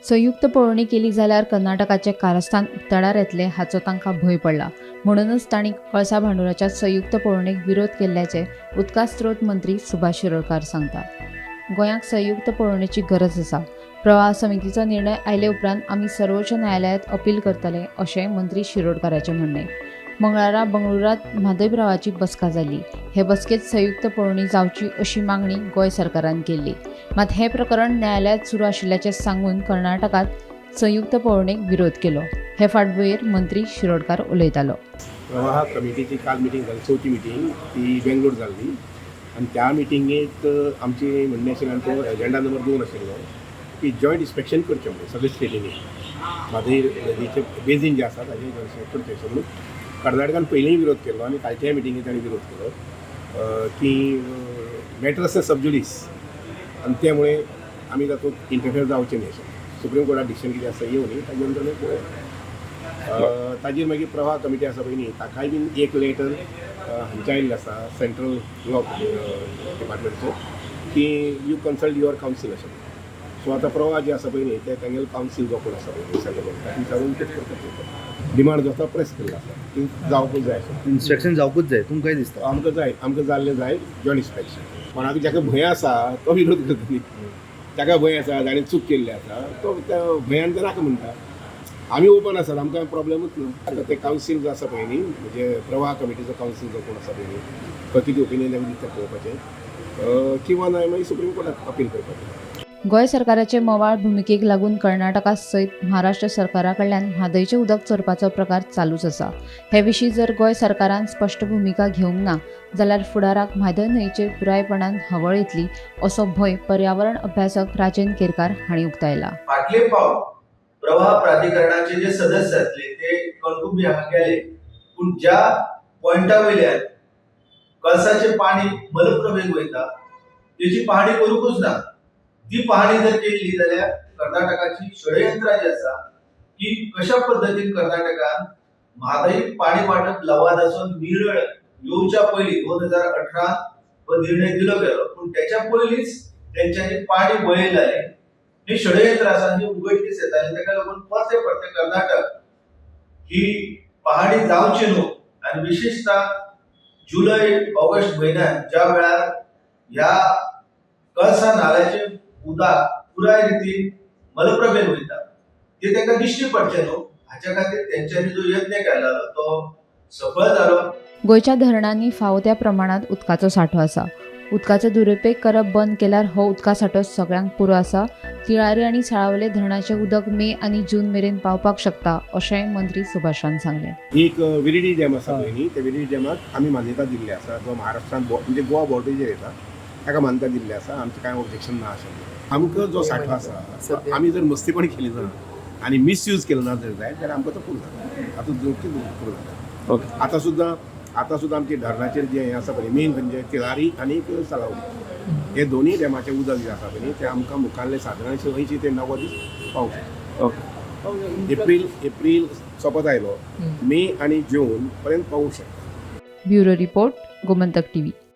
संयुक्त पळवणी केली जाल्यार कर्नाटकाचे कारस्थान उक्ताडार येतले हाचो तांकां भंय पडला. म्हणूनच तांणी कळसा भांडुराच्या संयुक्त पळवणेक विरोध केल्ल्याचे उदका स्त्रोत मंत्री सुभाष शिरोडकार सांगतात. गोंयाक संयुक्त पळवणेची गरज आसा. प्रवाह समितीचो निर्णय आयले उपरांत आमी सर्वोच्च न्यायालयात अपील करतले अशें मंत्री शिरोडकाराचें म्हणणें. मंगळारा बंगळुरात म्हादय प्रवाहाची बसका जाली. हे बसकेत संयुक्त पळवणी जावची अशी मागणी गोंय सरकारान केल्ली. मात हे प्रकरण न्यायालयात सुरू आशिल्ल्याचें सांगून कर्नाटकात संयुक्त पळवणेक विरोध केलो. हे फाटभुंयेर मंत्री शिरोडकार उलयतालो. प्रवाह कमिटीची काल मिटींग जाली, चवथी मिटींग ती बेंगलोर जाल्ली आनी त्या मिटींगेक आमची म्हणणें आशिल्लें तो एजेंडा नंबर 2 आशिल्लो की जॉयंट इन्स्पेक्शन करचें म्हणून सगळे स्टेटींनी म्हादय नदीचे बेजीन जे आसा ताजें करचें म्हणून कर्नाटकान पयलींय विरोध केल्लो आनी कालच्या मिटींगेक तांणी विरोध केलो की मॅटर्स सबज्युडिस आनी त्या मुळे आमी तातूंत इंटरफियर जावचें न्ही अशें सुप्रीम कोर्टान डिसिशन कितें आसा येवनी ताजे नंतर ताजेर मागीर प्रवाह कमिटी आसा पळय न्ही ताकाय बीन एक लेटर हांचे आयिल्लें आसा सेंट्रल लॉ डिपार्टमेंटचो की यू कन्सल्ट युअर कावन्सील अशें. सो आतां प्रवाह जे आसा पळय न्ही ते तांगेलो कावन्सील जो कोण आसा पळय सेंट्रल ताका विचारून कितें करता डिमांड जो आसा प्रेस केल्लो आसा ती जावपूच जाय अशें. इन्स्ट्रक्शन जावपूच जाय तुमकां कितें दिसता? आमकां जाल्लें जाय जॉयंट इन्स्पेक्शन. कोणाक जाका भंय आसा तो विरोध करता न्ही. ताका भंय आसा ताणें चूक केल्ली आसा तो त्या भंयान ते नाका म्हणटा. आमी ओपन आसात आमकां प्रॉब्लेमूच ना. आतां ते कावन्सील जो आसा पळय न्ही म्हणजे प्रवाह कमिटीचो कावन्सील जो कोण आसा पळय न्ही तो कितें ओपिनियन दिता पळोवपाचें किंवा नाय मागीर सुप्रीम कोर्टाक अपील करपाचें. गोंय सरकाराचे मोवाळ भुमिकेक लागून कर्नाटका सयत महाराष्ट्र सरकारा कडल्यान म्हादयचें उदक चोरपाचो प्रकार चालूच आसा. हे विशीं जर गोंय सरकारान स्पश्ट भुमिका घेवंक ना जाल्यार फुडाराक म्हादय न्हंयचेर पुरायपणान हवळ येतली असो भंय पर्यावरण अभ्यासक राजेन केरकार हांणी उक्तायला. फाटले फावट प्रवाह प्राधिकरणाचे जे सदस्य आसले ते कणकुंबी हांगा गेले पूण ज्या पॉइंटा वयल्यान कळसाचें पाणी मलप्रभेक वयता तेची पाहणी करूंकूच ना. ती पाहणी जर केली जाल्यार कर्नाटकाची षडयंत्रां जी आसा की कशा पद्दतीन कर्नाटकान म्हादय पाणी वाटप लवादाचो निर्णय येवच्या पयलीं 2018 हो निर्णय दिलो गेलो पूण त्याच्या पयलींच तेंच्यांनी पाणी बळयलाले. हे षडयंत्र आसा हे उगडकीस येताले. ताका लागून परते कर्नाटक ही पाहणी जावची न्हू आनी विशेषतः जुलय ऑगस्ट म्हयन्यात ज्या वेळार ह्या कळसा नाल्याचे उदक पुराय रितीन मलप्रभेन वयता ते तांकां दिश्टी पडचें न्हू हाच्या खातीर तेंच्यांनी जो यत्न केला तो सफळ जालो. गोंयच्या धरणांनी फावो त्या प्रमाणात उदकाचो सांठो आसा. उदकाचो दुरुपेग करप बंद केल्यार हो उदका सांठो सगळ्यांक पुरो आसा. तिळारी आनी साळावले धरणाचें उदक मे आनी जून मेरेन पावपाक शकता अशें मंत्री सुभाषान सांगलें. एक विरिडी डॅम आसा पळय न्ही त्या विरिडी डॅमाक आमी मान्यता दिल्ली आसा जो महाराष्ट्रान म्हणजे गोवा बॉर्डरीचेर येता ताका मान्यता दिल्ली आसा. आमचें कांय ऑब्जेक्शन ना अशें. आमकां जो सांठो आसा आमी जर मस्तीपण केली ना आनी मिसयूज केलो ना जर जायत जाल्यार आमकां तो पुरो जाता. आतां पुरो जाता. ओके. आतां सुद्दां आमची धरणाचेर जें हें आसा पळय मेन म्हणजे तिळारी आनी साळावली हे दोनूय डॅमाचें उदक जें आसा पळय तें आमकां मुखाल्ले सादारण 80 ते 90 दीस पावूंक शकता. ओके. एप्रील सोंपत आयलो मे आनी जून पर्यंत पावूंक शकता. Bureau report Gomantak TV.